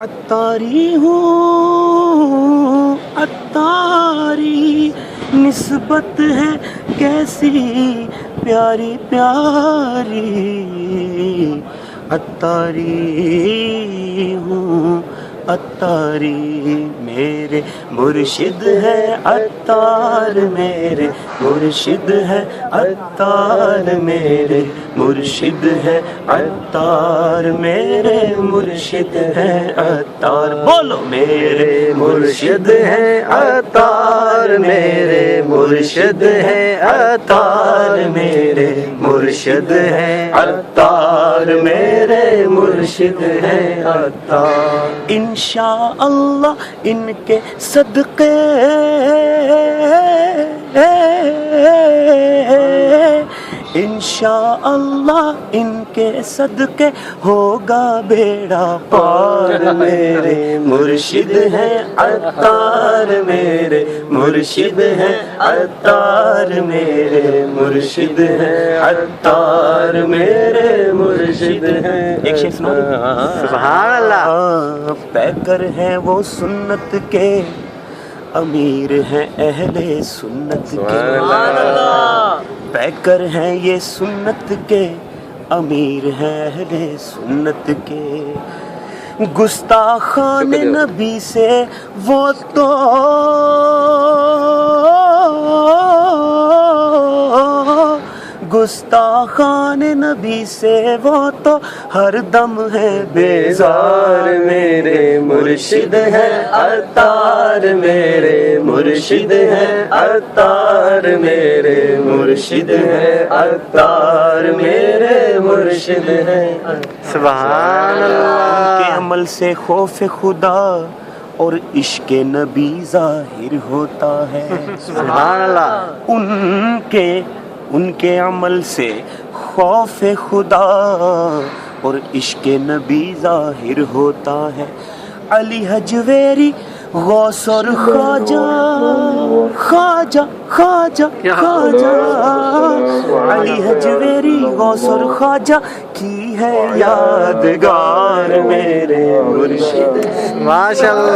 عطاری ہوں عطاری، نسبت ہے کیسی پیاری پیاری، عطاری ہوں عطاری، میرے مرشد ہے عطار، میرے مرشد ہے عطار، میرے مرشد ہے عطار، میرے مرشد ہے عطار، بولو میرے مرشد ہے عطار، میرے مرشد ہے عطار، میرے مرشد ہے عطار، میرے مرشد ہے عطار، انشاءاللہ ان کے صدقے انشاءاللہ ان کے صدقے ہوگا بیڑا پار، میرے مرشد ہے عطار، میرے مرشد ہے عطار، میرے مرشد ہے عطار، میرے مرشد ہے۔ ایک شیخ سنا دو۔ سبحان اللہ۔ پیکر ہیں وہ سنت کے، امیر ہیں اہل سنت کے، پیکر ہیں یہ سنت کے، امیر ہیں اہل سنت کے، گستاخان نبی سے وہ تو گستاخان نبی سے وہ تو ہر دم ہے بیزار، میرے مرشد ہے عطار، میرے مرشد ہے عطار، میرے مرشد ہے عطار، میرے مرشد ہے عطار۔ سبحان اللہ۔ کے عمل سے خوف خدا اور عشق نبی ظاہر ہوتا ہے، سبحان اللہ۔ ان کے عمل سے خوف خدا اور عشق نبی ظاہر ہوتا ہے، علی حجویری غوث اور خواجہ خواجہ خواجہ خواجہ، علی حجویری غوث اور خواجہ کی ہے یادگار، میرے مرشد ماشاء اللہ۔